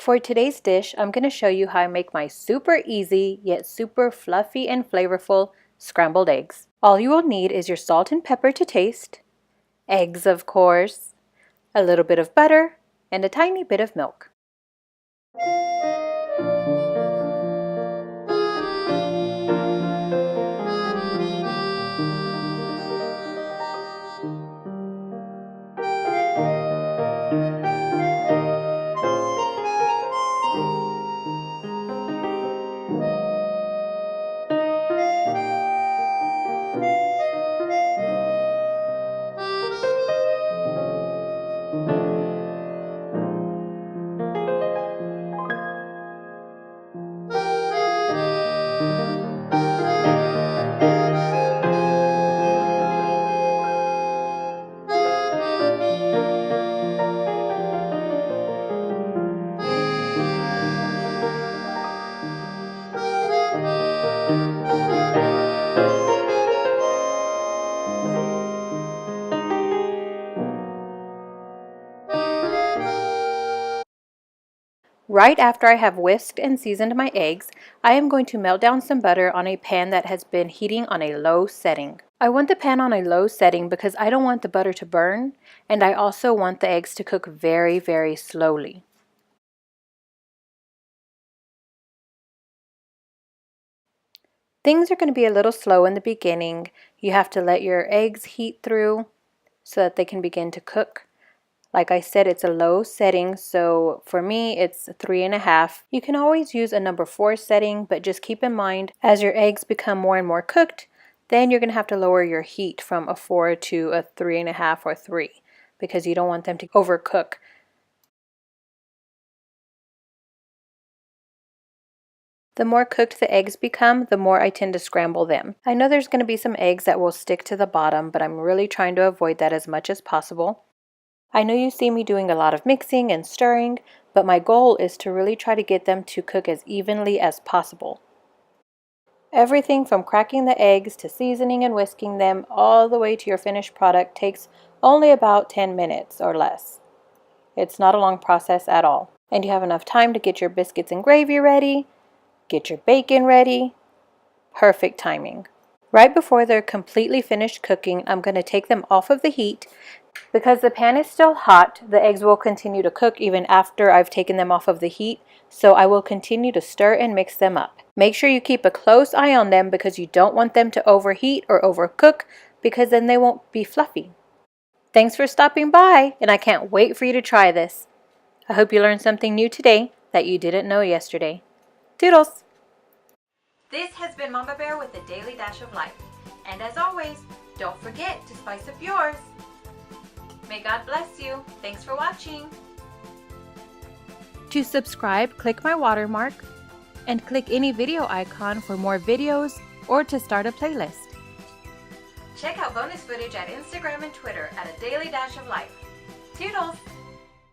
For today's dish, I'm going to show you how I make my super easy yet super fluffy and flavorful scrambled eggs. All you will need is your salt and pepper to taste, eggs of course, a little bit of butter, and a tiny bit of milk. Right after I have whisked and seasoned my eggs, I am going to melt down some butter on a pan that has been heating on a low setting. I want the pan on a low setting because I don't want the butter to burn, and I also want the eggs to cook very, very slowly. Things are going to be a little slow in the beginning. You have to let your eggs heat through so that they can begin to cook. Like I said, it's a low setting, so for me it's 3.5. You can always use a number 4 setting, but just keep in mind as your eggs become more and more cooked, then you're going to have to lower your heat from a 4 to a 3.5 or 3 because you don't want them to overcook. The more cooked the eggs become, the more I tend to scramble them. I know there's going to be some eggs that will stick to the bottom, but I'm really trying to avoid that as much as possible. I know you see me doing a lot of mixing and stirring, but my goal is to really try to get them to cook as evenly as possible. Everything from cracking the eggs to seasoning and whisking them all the way to your finished product takes only about 10 minutes or less. It's not a long process at all. And you have enough time to get your biscuits and gravy ready, get your bacon ready. Perfect timing. Right before they're completely finished cooking, I'm going to take them off of the heat. Because the pan is still hot, the eggs will continue to cook even after I've taken them off of the heat, so I will continue to stir and mix them up. Make sure you keep a close eye on them because you don't want them to overheat or overcook because then they won't be fluffy. Thanks for stopping by, and I can't wait for you to try this. I hope you learned something new today that you didn't know yesterday. Toodles! This has been Mama Bear with a Daily Dash of Life. And as always, don't forget to spice up yours. May God bless you. Thanks for watching. To subscribe, click my watermark and click any video icon for more videos or to start a playlist. Check out bonus footage at Instagram and Twitter at A Daily Dash of Life. Toodles!